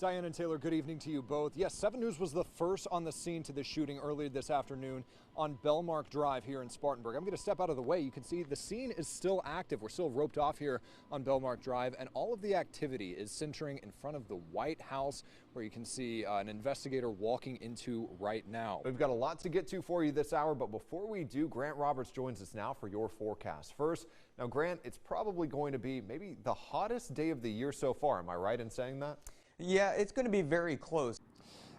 Diane and Taylor, good evening to you both. Yes, 7 News was the first on the scene to this shooting earlier this afternoon on Belmark Drive here in Spartanburg. I'm going to step out of the way. You can see the scene is still active. We're still roped off here on Belmark Drive, and all of the activity is centering in front of the White House, where you can see an investigator walking into right now. We've got a lot to get to for you this hour, but before we do, Grant Roberts joins us now for your forecast. First, now Grant, it's probably going to be maybe the hottest day of the year so far. Am I right in saying that? Yeah, it's going to be very close.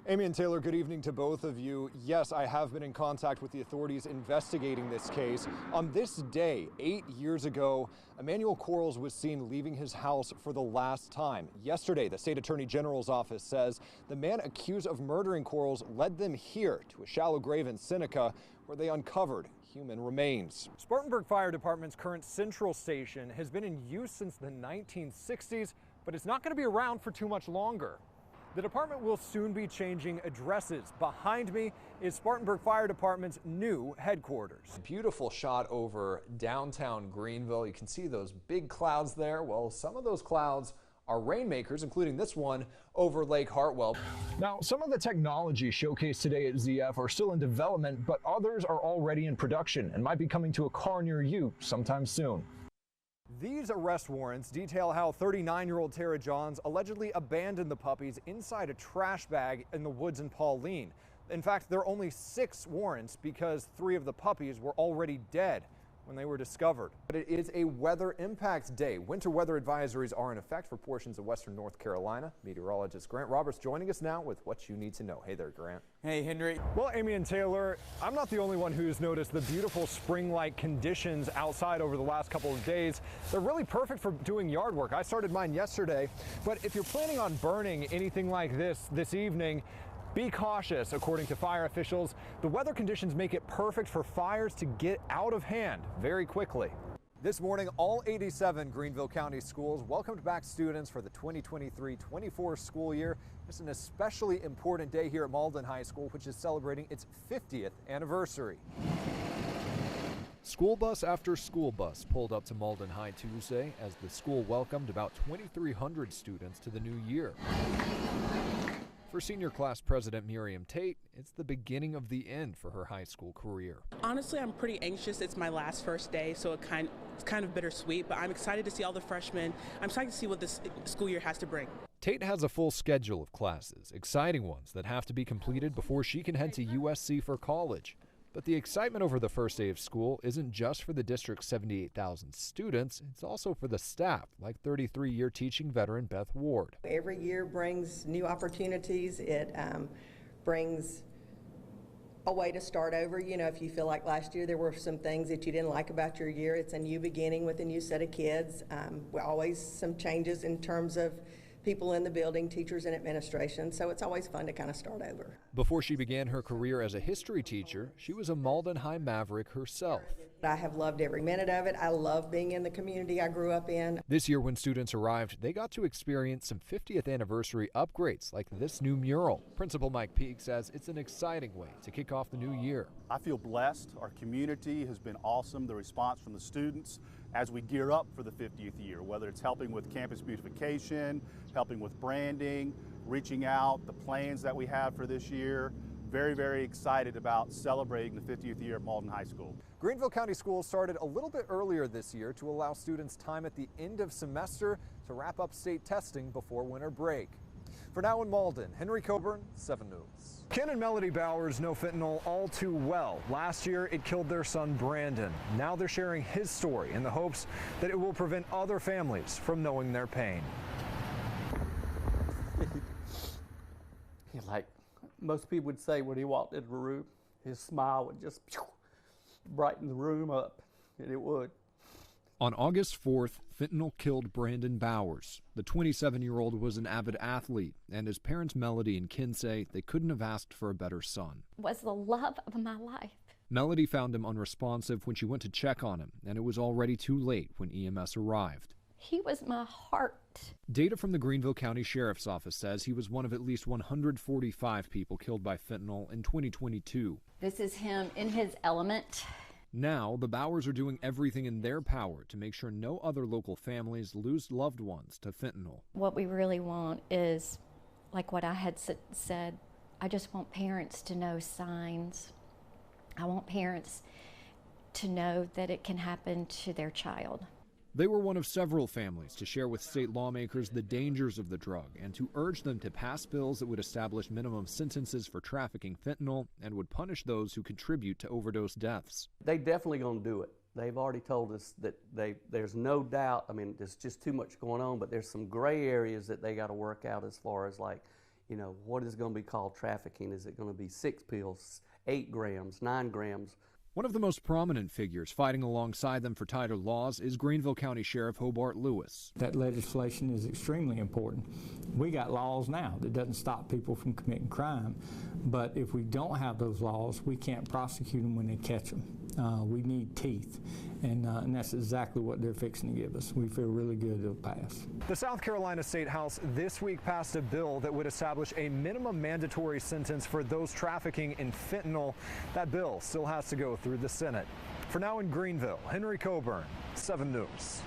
Amy and Taylor, good evening to both of you. Yes, I have been in contact with the authorities investigating this case. On this day, 8 years ago, Emmanuel Quarles was seen leaving his house for the last time. Yesterday, the state attorney general's office says the man accused of murdering Quarles led them here to a shallow grave in Seneca, where they uncovered human remains. Spartanburg Fire Department's current central station has been in use since the 1960s, but it's not going to be around for too much longer. The department will soon be changing addresses. Behind me is Spartanburg Fire Department's new headquarters. Beautiful shot over downtown Greenville. You can see those big clouds there. Well, some of those clouds are rainmakers, including this one over Lake Hartwell. Now, some of the technology showcased today at ZF are still in development, but others are already in production and might be coming to a car near you sometime soon. These arrest warrants detail how 39-year-old Tara Johns allegedly abandoned the puppies inside a trash bag in the woods in Pauline. In fact, there are only 6 warrants because 3 of the puppies were already dead when they were discovered. But it is a weather impact day. Winter weather advisories are in effect for portions of western North Carolina. Meteorologist Grant Roberts joining us now with what you need to know. Hey there, Grant. Hey, Henry. Well, Amy and Taylor, I'm not the only one who's noticed the beautiful spring-like conditions outside over the last couple of days. They're really perfect for doing yard work. I started mine yesterday, but if you're planning on burning anything like this evening, be cautious. According to fire officials, the weather conditions make it perfect for fires to get out of hand very quickly. This morning, all 87 Greenville County schools welcomed back students for the 2023-24 school year. It's an especially important day here at Malden High School, which is celebrating its 50th anniversary. School bus after school bus pulled up to Malden High Tuesday as the school welcomed about 2,300 students to the new year. For senior class president Miriam Tate, it's the beginning of the end for her high school career. Honestly, I'm pretty anxious. It's my last first day, so it's kind of bittersweet, but I'm excited to see all the freshmen. I'm excited to see what this school year has to bring. Tate has a full schedule of classes, exciting ones that have to be completed before she can head to USC for college. But the excitement over the first day of school isn't just for the district's 78,000 students, it's also for the staff, like 33-year teaching veteran Beth Ward. Every year brings new opportunities. It brings a way to start over. You know, if you feel like last year there were some things that you didn't like about your year, it's a new beginning with a new set of kids. Always some changes in terms of people in the building, teachers and administration, so it's always fun to kind of start over. Before she began her career as a history teacher, she was a Malden High Maverick herself. I have loved every minute of it. I love being in the community I grew up in. This year when students arrived, they got to experience some 50th anniversary upgrades like this new mural. Principal Mike Peake says it's an exciting way to kick off the new year. I feel blessed. Our community has been awesome. The response from the students as we gear up for the 50th year, whether it's helping with campus beautification, helping with branding, reaching out, the plans that we have for this year. Very, very excited about celebrating the 50th year at Malden High School. Greenville County Schools started a little bit earlier this year to allow students time at the end of semester to wrap up state testing before winter break. For now in Malden, Henry Coburn, 7 News. Ken and Melody Bowers know fentanyl all too well. Last year, it killed their son, Brandon. Now they're sharing his story in the hopes that it will prevent other families from knowing their pain. Like most people would say when he walked into the room, his smile would just brighten the room up, and it would. On August 4th, fentanyl killed Brandon Bowers. The 27-year-old was an avid athlete, and his parents Melody and Ken say they couldn't have asked for a better son. Was the love of my life. Melody found him unresponsive when she went to check on him, and it was already too late when EMS arrived. He was my heart. Data from the Greenville County Sheriff's Office says he was one of at least 145 people killed by fentanyl in 2022. This is him in his element. Now, the Bowers are doing everything in their power to make sure no other local families lose loved ones to fentanyl. What we really want is like what I had said, I just want parents to know signs. I want parents to know that it can happen to their child. They were one of several families to share with state lawmakers the dangers of the drug and to urge them to pass bills that would establish minimum sentences for trafficking fentanyl and would punish those who contribute to overdose deaths. They definitely going to do it. They've already told us that there's no doubt. I mean, there's just too much going on, but there's some gray areas that they got to work out as far as, like, you know, what is going to be called trafficking? Is it going to be 6 pills, 8 grams, 9 grams? One of the most prominent figures fighting alongside them for tighter laws is Greenville County Sheriff Hobart Lewis. That legislation is extremely important. We got laws now that doesn't stop people from committing crime, but if we don't have those laws, we can't prosecute them when they catch them. We need teeth, and that's exactly what they're fixing to give us. We feel really good it'll pass. The South Carolina State House this week passed a bill that would establish a minimum mandatory sentence for those trafficking in fentanyl. That bill still has to go through the Senate. For now in Greenville, Henry Coburn, 7 News.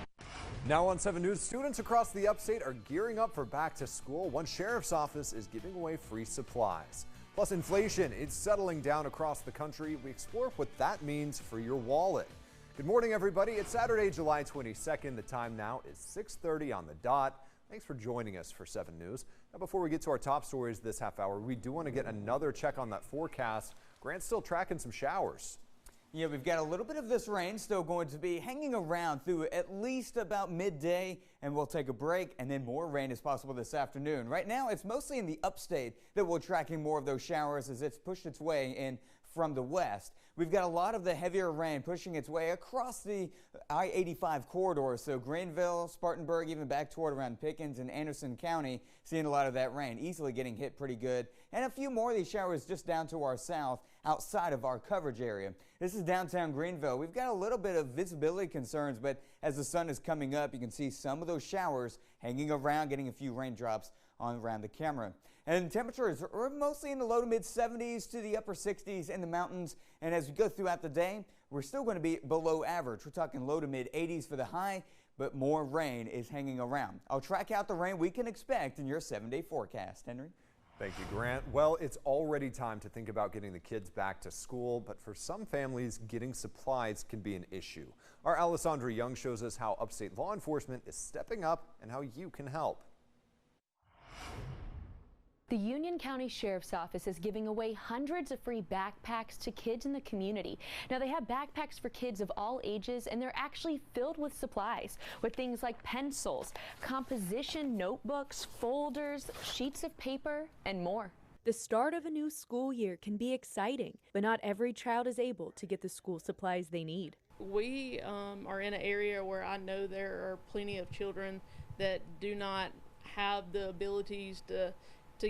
Now on 7 News, students across the upstate are gearing up for back to school. One sheriff's office is giving away free supplies. Plus inflation, it's settling down across the country. We explore what that means for your wallet. Good morning, everybody. It's Saturday, July 22nd. The time now is 6:30 on the dot. Thanks for joining us for 7 News. Now, before we get to our top stories this half hour, we do want to get another check on that forecast. Grant's still tracking some showers. Yeah, we've got a little bit of this rain still going to be hanging around through at least about midday, and we'll take a break, and then more rain is possible this afternoon. Right now, it's mostly in the upstate that we're tracking more of those showers as it's pushed its way in from the west. We've got a lot of the heavier rain pushing its way across the I-85 corridor, so Greenville, Spartanburg, even back toward around Pickens and Anderson County, seeing a lot of that rain, easily getting hit pretty good. And a few more of these showers just down to our south, outside of our coverage area. This is downtown Greenville. We've got a little bit of visibility concerns, but as the sun is coming up, you can see some of those showers hanging around, getting a few raindrops on around the camera. And temperatures are mostly in the low to mid 70s to the upper 60s in the mountains. And as we go throughout the day, we're still going to be below average. We're talking low to mid 80s for the high, but more rain is hanging around. I'll track out the rain we can expect in your 7-day forecast. Henry? Thank you, Grant. Well, it's already time to think about getting the kids back to school, but for some families, getting supplies can be an issue. Our Alessandra Young shows us how upstate law enforcement is stepping up and how you can help. The Union County Sheriff's Office is giving away hundreds of free backpacks to kids in the community. Now, they have backpacks for kids of all ages, and they're actually filled with supplies, with things like pencils, composition notebooks, folders, sheets of paper, and more. The start of a new school year can be exciting, but not every child is able to get the school supplies they need. We are in an area where I know there are plenty of children that do not have the abilities to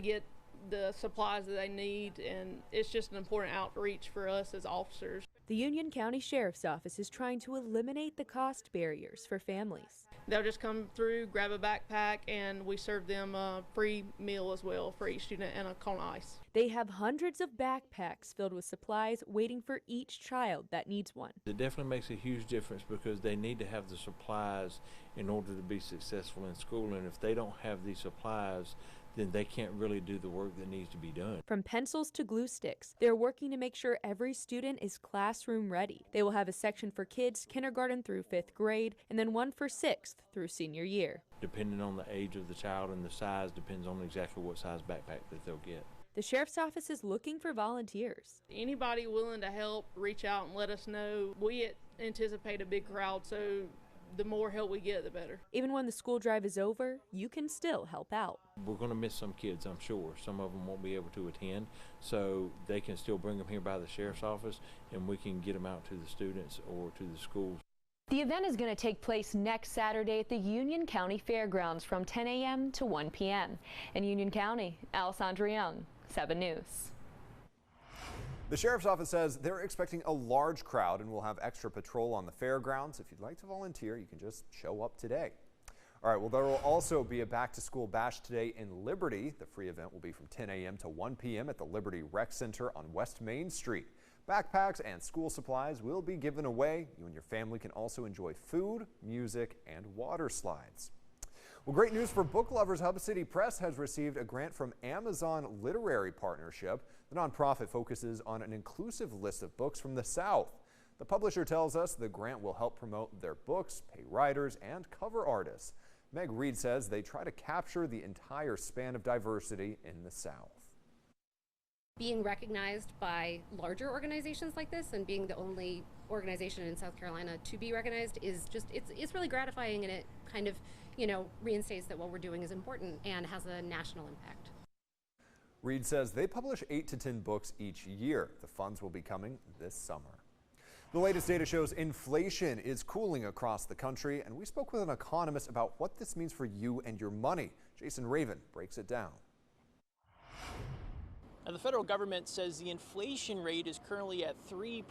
get the supplies that they need, and it's just an important outreach for us as officers. The Union County Sheriff's Office is trying to eliminate the cost barriers for families. They'll just come through, grab a backpack, and we serve them a free meal as well for each student and a cone of ice. They have hundreds of backpacks filled with supplies waiting for each child that needs one. It definitely makes a huge difference because they need to have the supplies in order to be successful in school, and if they don't have these supplies, then they can't really do the work that needs to be done. From pencils to glue sticks, they're working to make sure every student is classroom ready. They will have a section for kids kindergarten through 5th grade, and then one for 6th through senior year. Depending on the age of the child and the size, depends on exactly what size backpack that they'll get. The Sheriff's Office is looking for volunteers. Anybody willing to help, reach out and let us know. We anticipate a big crowd, so the more help we get, the better. Even when the school drive is over, you can still help out. We're going to miss some kids, I'm sure. Some of them won't be able to attend, so they can still bring them here by the Sheriff's Office, and we can get them out to the students or to the schools. The event is going to take place next Saturday at the Union County Fairgrounds from 10 a.m. to 1 p.m. In Union County, Alessandra Young, 7 News. The Sheriff's Office says they're expecting a large crowd and will have extra patrol on the fairgrounds. If you'd like to volunteer, you can just show up today. All right, well, there will also be a back-to-school bash today in Liberty. The free event will be from 10 a.m. to 1 p.m. at the Liberty Rec Center on West Main Street. Backpacks and school supplies will be given away. You and your family can also enjoy food, music, and water slides. Well, great news for book lovers. Hub City Press has received a grant from Amazon Literary Partnership. The nonprofit focuses on an inclusive list of books from the South. The publisher tells us the grant will help promote their books, pay writers, and cover artists. Meg Reed says they try to capture the entire span of diversity in the South. Being recognized by larger organizations like this and being the only organization in South Carolina to be recognized is just, it's really gratifying, and it kind of, reinstates that what we're doing is important and has a national impact. Reed says they publish 8 to 10 books each year. The funds will be coming this summer. The latest data shows inflation is cooling across the country, and we spoke with an economist about what this means for you and your money. Jason Raven breaks it down. Now, the federal government says the inflation rate is currently at 3%,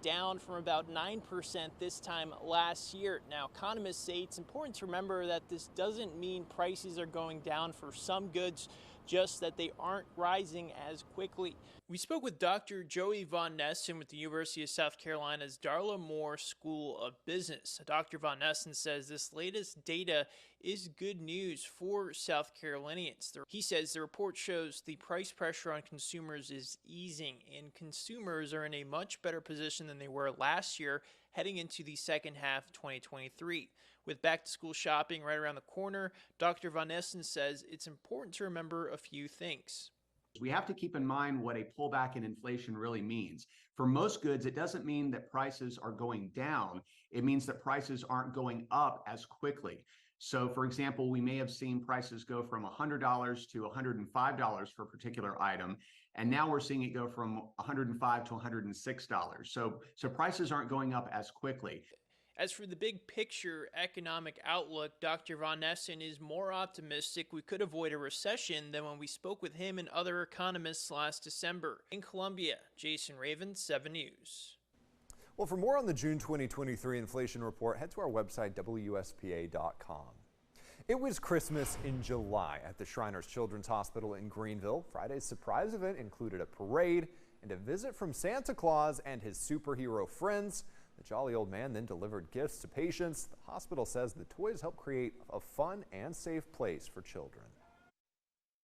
down from about 9% this time last year. Now, economists say it's important to remember that this doesn't mean prices are going down for some goods, just that they aren't rising as quickly. We spoke with Dr. Joey Von Nessen with the University of South Carolina's Darla Moore School of Business. Dr. Von Nessen says this latest data is good news for South Carolinians. He says the report shows the price pressure on consumers is easing, and consumers are in a much better position than they were last year heading into the second half of 2023. With back-to-school shopping right around the corner, Dr. Von Nessen says it's important to remember a few things. We have to keep in mind what a pullback in inflation really means. For most goods, it doesn't mean that prices are going down. It means that prices aren't going up as quickly. So, for example, we may have seen prices go from $100 to $105 for a particular item, and now we're seeing it go from $105 to $106. So prices aren't going up as quickly. As for the big picture economic outlook, Dr. Von Nessen is more optimistic we could avoid a recession than when we spoke with him and other economists last December. In Columbia, Jason Raven, 7 News. Well, for more on the June 2023 inflation report, head to our website, WSPA.com. It was Christmas in July at the Shriners Children's Hospital in Greenville. Friday's surprise event included a parade and a visit from Santa Claus and his superhero friends. The jolly old man then delivered gifts to patients. The hospital says the toys help create a fun and safe place for children.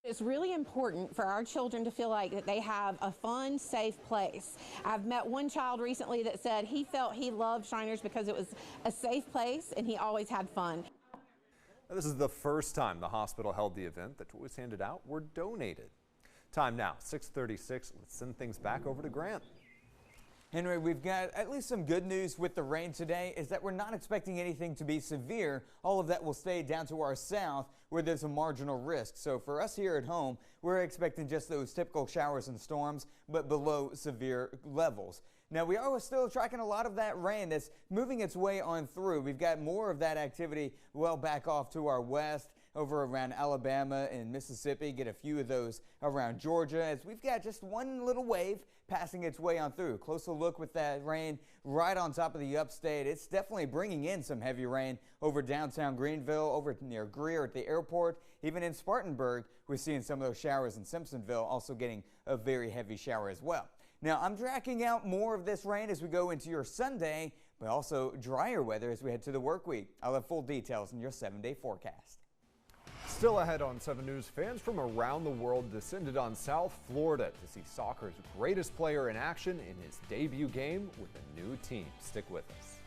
It's really important for our children to feel like that they have a fun, safe place. I've met one child recently that said he felt he loved Shriners because it was a safe place and he always had fun. Now, this is the first time the hospital held the event. The toys handed out were donated. Time now, 6:36. Let's send things back over to Grant. Henry, we've got at least some good news with the rain today, is that we're not expecting anything to be severe. All of that will stay down to our south where there's a marginal risk. So for us here at home, we're expecting just those typical showers and storms, but below severe levels. Now, we are still tracking a lot of that rain that's moving its way on through. We've got more of that activity well back off to our west, over around Alabama and Mississippi, get a few of those around Georgia, as we've got just one little wave passing its way on through. Closer look with that rain right on top of the upstate. It's definitely bringing in some heavy rain over downtown Greenville, over near Greer at the airport. Even in Spartanburg, we're seeing some of those showers in Simpsonville, also getting a very heavy shower as well. Now, I'm tracking out more of this rain as we go into your Sunday, but also drier weather as we head to the work week. I'll have full details in your 7-day forecast. Still ahead on 7 News, fans from around the world descended on South Florida to see soccer's greatest player in action in his debut game with a new team. Stick with us.